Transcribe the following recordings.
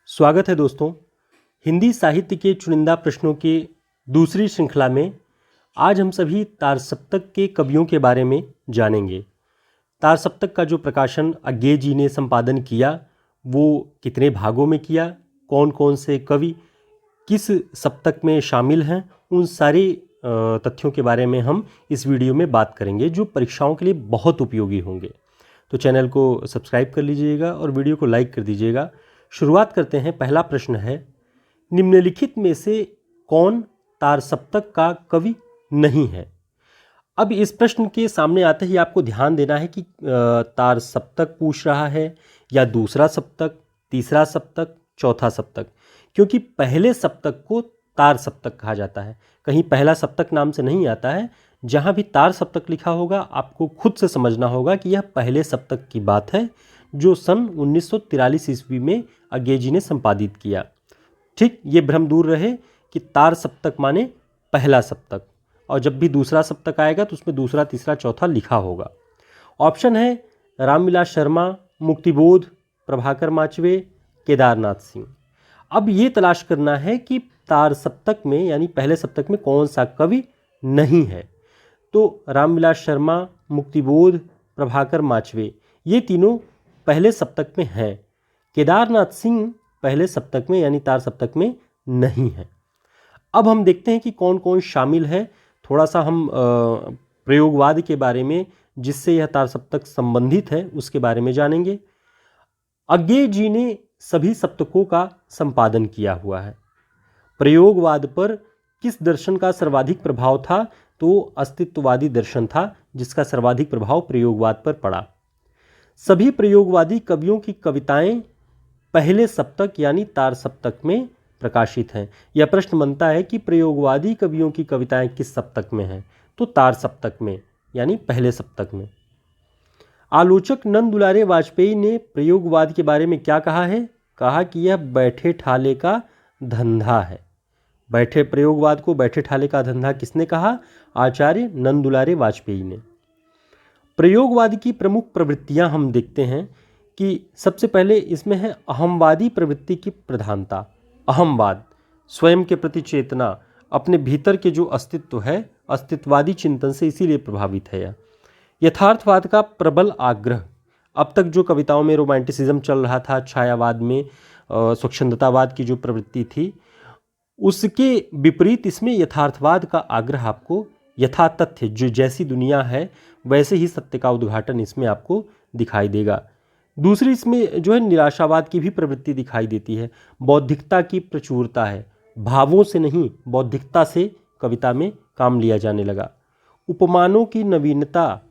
स्वागत है दोस्तों। हिंदी साहित्य के चुनिंदा प्रश्नों की दूसरी श्रृंखला में आज हम सभी तार सप्तक के कवियों के बारे में जानेंगे। तार सप्तक का जो प्रकाशन अज्ञे जी ने संपादन किया वो कितने भागों में किया, कौन कौन से कवि किस सप्तक में शामिल हैं, उन सारे तथ्यों के बारे में हम इस वीडियो में बात करेंगे जो परीक्षाओं के लिए बहुत उपयोगी होंगे। तो चैनल को सब्सक्राइब कर लीजिएगा और वीडियो को लाइक कर दीजिएगा। शुरुआत करते हैं। पहला प्रश्न है, निम्नलिखित में से कौन तार सप्तक का कवि नहीं है? अब इस प्रश्न के सामने आते ही आपको ध्यान देना है कि तार सप्तक पूछ रहा है या दूसरा सप्तक, तीसरा सप्तक, चौथा सप्तक, क्योंकि पहले सप्तक को तार सप्तक कहा जाता है। कहीं पहला सप्तक नाम से नहीं आता है। जहाँ भी तार सप्तक लिखा होगा आपको खुद से समझना होगा कि यह पहले सप्तक की बात है जो सन 1943 ईस्वी में अज्ञे जी ने संपादित किया। ठीक, ये भ्रम दूर रहे कि तार सप्तक माने पहला सप्तक, और जब भी दूसरा सप्तक आएगा तो उसमें दूसरा, तीसरा, चौथा लिखा होगा। ऑप्शन है रामविलास शर्मा, मुक्तिबोध, प्रभाकर माचवे, केदारनाथ सिंह। अब ये तलाश करना है कि तार सप्तक में यानी पहले सप्तक में कौन सा कवि नहीं है। तो रामविलास शर्मा, मुक्तिबोध, प्रभाकर माचवे ये तीनों पहले सप्तक में हैं। केदारनाथ सिंह पहले सप्तक में यानी तार सप्तक में नहीं है। अब हम देखते हैं कि कौन कौन शामिल है। थोड़ा सा हम प्रयोगवाद के बारे में, जिससे यह तार सप्तक संबंधित है, उसके बारे में जानेंगे। अज्ञे जी ने सभी सप्तकों का संपादन किया हुआ है। प्रयोगवाद पर किस दर्शन का सर्वाधिक प्रभाव था? तो अस्तित्ववादी दर्शन था जिसका सर्वाधिक प्रभाव प्रयोगवाद पर पड़ा। सभी प्रयोगवादी कवियों की कविताएं पहले सप्तक यानी तार सप्तक में प्रकाशित हैं। यह प्रश्न बनता है कि प्रयोगवादी कवियों की कविताएं किस सप्तक में हैं? तो तार सप्तक में यानी पहले सप्तक में। आलोचक नंद दुलारे वाजपेयी ने प्रयोगवाद के बारे में क्या कहा है? कहा कि यह बैठे ठाले का धंधा है। बैठे प्रयोगवाद को बैठे ठाले का धंधा किसने कहा? आचार्य नंद दुलारे वाजपेयी ने। प्रयोगवाद की प्रमुख प्रवृत्तियां हम देखते हैं कि सबसे पहले इसमें है अहमवादी प्रवृत्ति की प्रधानता। अहमवाद, स्वयं के प्रति चेतना, अपने भीतर के जो अस्तित्व है, अस्तित्ववादी चिंतन से इसीलिए प्रभावित है। यथार्थवाद का प्रबल आग्रह। अब तक जो कविताओं में रोमांटिसिज्म चल रहा था, छायावाद में स्वच्छंदतावाद की जो प्रवृत्ति थी, उसके विपरीत इसमें यथार्थवाद का आग्रह आपको यथा तथ्य, जो जैसी दुनिया है वैसे ही सत्य का उद्घाटन इसमें आपको दिखाई देगा। दूसरी इसमें जो है निराशावाद की भी प्रवृत्ति दिखाई देती है। बौद्धिकता की प्रचुरता है। भावों से नहीं, बौद्धिकता से कविता में काम लिया जाने लगा। उपमानों की नवीनता,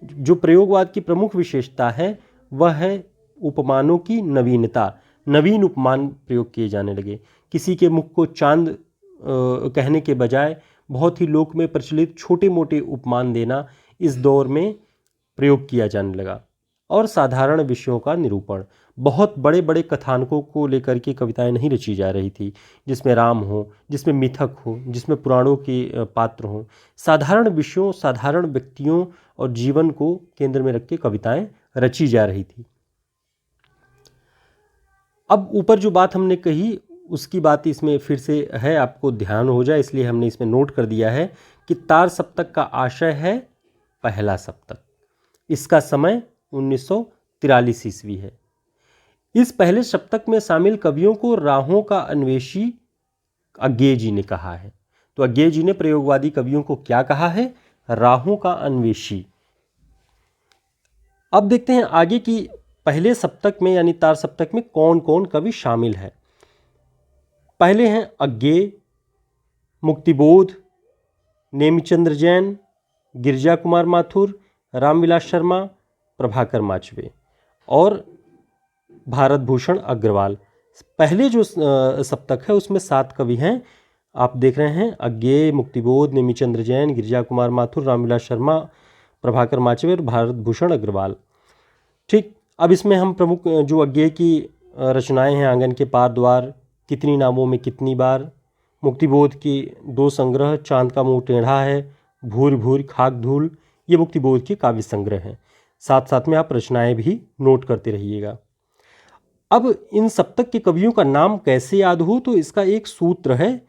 जो प्रयोगवाद की प्रमुख विशेषता है वह है उपमानों की नवीनता। नवीन उपमान प्रयोग किए जाने लगे। किसी के मुख को चांद कहने के बजाय बहुत ही लोक में प्रचलित छोटे मोटे उपमान देना इस दौर में प्रयोग किया जाने लगा। और साधारण विषयों का निरूपण। बहुत बड़े बड़े कथानकों को लेकर के कविताएं नहीं रची जा रही थी, जिसमें राम हो, जिसमें मिथक हो, जिसमें पुराणों के पात्र हों। साधारण विषयों, साधारण व्यक्तियों और जीवन को केंद्र में रख के कविताएं रची जा रही थी। अब ऊपर जो बात हमने कही उसकी बात इसमें फिर से है, आपको ध्यान हो जाए इसलिए हमने इसमें नोट कर दिया है कि तार सप्तक का आशय है पहला सप्तक। इसका समय 1943 ईस्वी है। इस पहले सप्तक में शामिल कवियों को राहों का अन्वेषी अज्ञे जी ने कहा है। तो अज्ञे जी ने प्रयोगवादी कवियों को क्या कहा है? राहों का अन्वेषी। अब देखते हैं आगे कि पहले सप्तक में यानी तार सप्तक में कौन कौन कवि शामिल है। पहले हैं अज्ञे, मुक्तिबोध, नेमिचंद्र जैन, गिरिजा कुमार माथुर, रामविलास शर्मा, प्रभाकर माचवे और भारत भूषण अग्रवाल। पहले जो सप्तक है उसमें 7 कवि हैं। आप देख रहे हैं अज्ञे, मुक्तिबोध, नेमिचंद्र जैन, गिरिजा कुमार माथुर, रामविलास शर्मा, प्रभाकर माचवे और भारत भूषण अग्रवाल। ठीक, अब इसमें हम प्रमुख जो अज्ञे की रचनाएं हैं, आंगन के पार द्वार, कितनी नामों में कितनी बार, मुक्तिबोध की 2 संग्रह, चांद का मुंह टेढ़ा है, भूर भूर खाक धूल, ये मुक्तिबोध के काव्य संग्रह हैं। साथ साथ में आप रचनाएं भी नोट करते रहिएगा। अब इन सप्तक के कवियों का नाम कैसे याद हो, तो इसका एक सूत्र है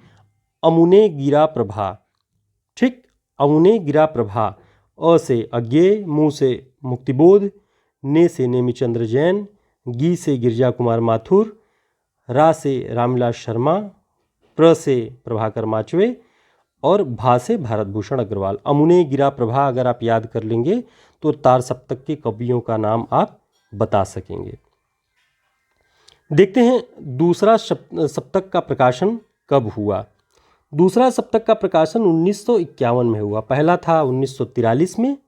अमुने गिरा प्रभा। ठीक, अमुने गिरा प्रभा। अ से अज्ञेय, मु से मुक्तिबोध, ने से नेमिचंद्र जैन, गी से गिरजा कुमार माथुर, रा से रामविलास शर्मा, प्र से प्रभाकर माचवे और भा से भारत भूषण अग्रवाल। अमुने गिरा प्रभा अगर आप याद कर लेंगे तो तार सप्तक के कवियों का नाम आप बता सकेंगे। देखते हैं दूसरा सप्तक का प्रकाशन कब हुआ। दूसरा सप्तक का प्रकाशन 1951 में हुआ। पहला था 1943 में,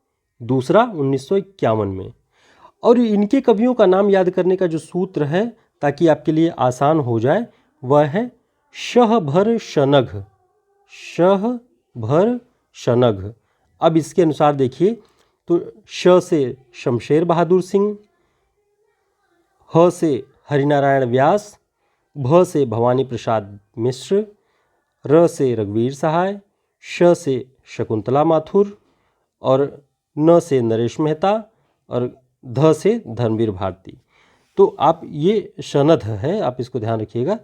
दूसरा 1951 में। और इनके कवियों का नाम याद करने का जो सूत्र है, ताकि आपके लिए आसान हो जाए, वह है शह भर शनघ। शह भर शनघ। अब इसके अनुसार देखिए तो श से शमशेर बहादुर सिंह, ह से हरिनारायण व्यास, भ से भवानी प्रसाद मिश्र, र से रघुवीर सहाय, श से शकुंतला माथुर और न से नरेश मेहता और ध से धर्मवीर भारती। तो आप ये शनध है, आप इसको ध्यान रखिएगा,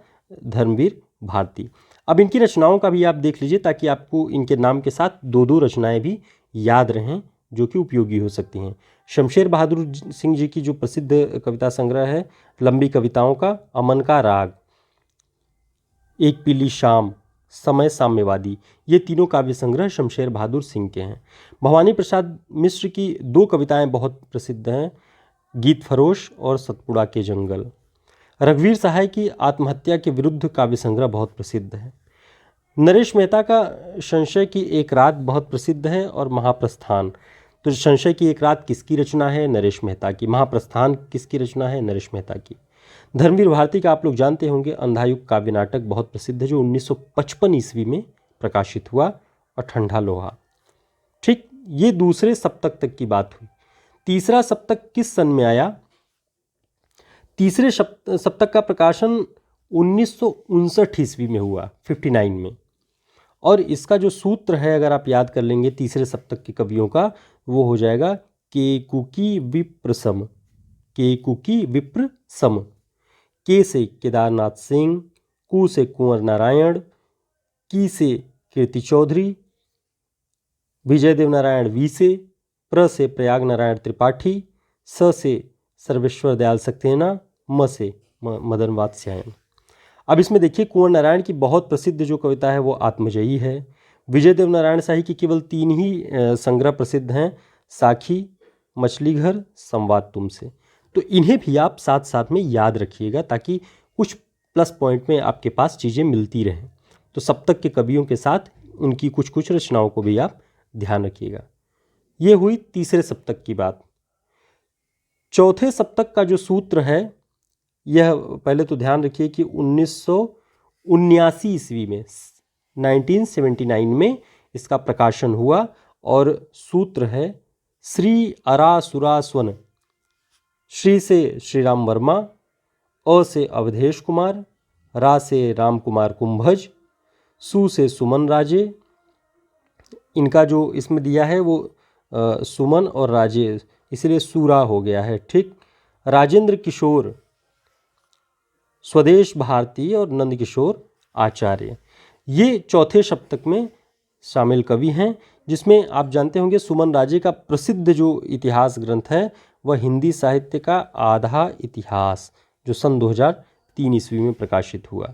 धर्मवीर भारती। अब इनकी रचनाओं का भी आप देख लीजिए ताकि आपको इनके नाम के साथ दो दो रचनाएं भी याद रहें जो कि उपयोगी हो सकती हैं। शमशेर बहादुर सिंह जी की जो प्रसिद्ध कविता संग्रह है लंबी कविताओं का, अमन का राग, एक पीली शाम, समय साम्यवादी, ये तीनों काव्य संग्रह शमशेर बहादुर सिंह के हैं। भवानी प्रसाद मिश्र की दो कविताएं बहुत प्रसिद्ध हैं, गीत फरोश और सतपुड़ा के जंगल। रघुवीर सहाय की आत्महत्या के विरुद्ध काव्य संग्रह बहुत प्रसिद्ध है। नरेश मेहता का संशय की एक रात बहुत प्रसिद्ध है और महाप्रस्थान। तो संशय की एक रात किसकी रचना है? नरेश मेहता की। महाप्रस्थान किसकी रचना है? नरेश मेहता की। धर्मवीर भारती का आप लोग जानते होंगे अंधायुग काव्य नाटक बहुत प्रसिद्ध है जो 1955 ईस्वी में प्रकाशित हुआ, और ठंडा लोहा। ठीक, ये दूसरे सप्तक तक की बात हुई। तीसरा सप्तक किस सन में आया? तीसरे सप्तक का प्रकाशन 1959 ईस्वी में हुआ, 59 में। और इसका जो सूत्र है अगर आप याद कर लेंगे तीसरे सप्तक के कवियों का, वो हो जाएगा केकुकी विप्र सम। केकुकी विप्र सम। के से केदारनाथ सिंह, कु से कुंवर नारायण, की से कीर्ति चौधरी, विजय देव नारायण वी से, प्र से प्रयाग नारायण त्रिपाठी, स से सर्वेश्वर दयाल सक्सेना, म से मदन वात्स्यायन। अब इसमें देखिए कुंवर नारायण की बहुत प्रसिद्ध जो कविता है वो आत्मजयी है। विजय देव नारायण शाही की केवल 3 ही संग्रह प्रसिद्ध हैं, साखी, मछली घर, संवाद तुमसे। तो इन्हें भी आप साथ साथ में याद रखिएगा ताकि कुछ प्लस पॉइंट में आपके पास चीज़ें मिलती रहें। तो सप्तक के कवियों के साथ उनकी कुछ कुछ रचनाओं को भी आप ध्यान रखिएगा। ये हुई तीसरे सप्तक की बात। चौथे सप्तक का जो सूत्र है, यह पहले तो ध्यान रखिए कि 1979 ईस्वी में 1979 में इसका प्रकाशन हुआ, और सूत्र है श्री अरा सुरा स्वन। श्री से श्रीराम वर्मा, अ से अवधेश कुमार, रा से राम कुमार कुंभज, सु से सुमन राजे। इनका जो इसमें दिया है वो सुमन और राजे, इसलिए सूरा हो गया है। ठीक, राजेंद्र किशोर, स्वदेश भारती और नंद किशोर आचार्य, ये चौथे सप्तक में शामिल कवि हैं, जिसमें आप जानते होंगे सुमन राजे का प्रसिद्ध जो इतिहास ग्रंथ है वह हिंदी साहित्य का आधा इतिहास, जो सन 2003 ईस्वी में प्रकाशित हुआ।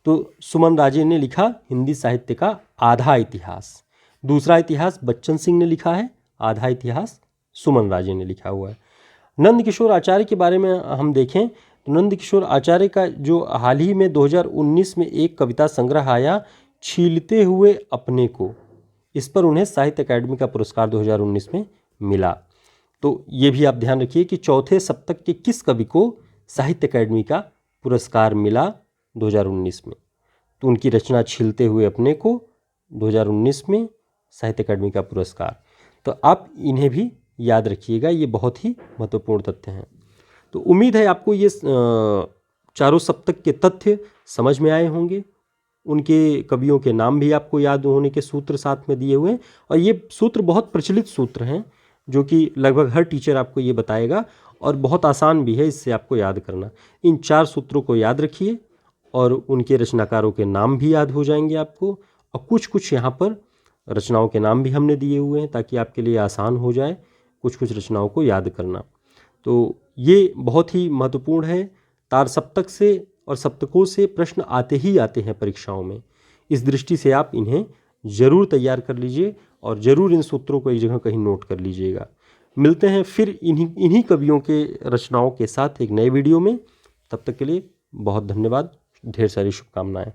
तो सुमन राजे ने लिखा हिंदी साहित्य का आधा इतिहास। दूसरा इतिहास बच्चन सिंह ने लिखा है, आधा इतिहास सुमन राजे ने लिखा हुआ है। नंद किशोर आचार्य के बारे में हम देखें तो नंद किशोर आचार्य का जो हाल ही में 2019 में एक कविता संग्रह आया, छीलते हुए अपने को, इस पर उन्हें साहित्य अकादमी का पुरस्कार 2019 में मिला। तो ये भी आप ध्यान रखिए कि चौथे सप्तक के किस कवि को साहित्य अकादमी का पुरस्कार मिला 2019 में। तो उनकी रचना छीलते हुए अपने को 2019 में साहित्य अकादमी का पुरस्कार। तो आप इन्हें भी याद रखिएगा, ये बहुत ही महत्वपूर्ण तथ्य हैं। तो उम्मीद है आपको ये चारों सप्तक के तथ्य समझ में आए होंगे। उनके कवियों के नाम भी आपको याद होने के सूत्र साथ में दिए हुए हैं, और ये सूत्र बहुत प्रचलित सूत्र हैं जो कि लगभग हर टीचर आपको ये बताएगा। और बहुत आसान भी है इससे आपको याद करना। इन 4 सूत्रों को याद रखिए और उनके रचनाकारों के नाम भी याद हो जाएंगे आपको, और कुछ कुछ यहाँ पर रचनाओं के नाम भी हमने दिए हुए हैं ताकि आपके लिए आसान हो जाए कुछ कुछ रचनाओं को याद करना। तो ये बहुत ही महत्वपूर्ण है। तार सप्तक से और सप्तकों से प्रश्न आते ही आते हैं परीक्षाओं में। इस दृष्टि से आप इन्हें ज़रूर तैयार कर लीजिए और ज़रूर इन सूत्रों को एक जगह कहीं नोट कर लीजिएगा। मिलते हैं फिर इन्हीं कवियों के रचनाओं के साथ एक नए वीडियो में। तब तक के लिए बहुत धन्यवाद, ढेर सारी शुभकामनाएं।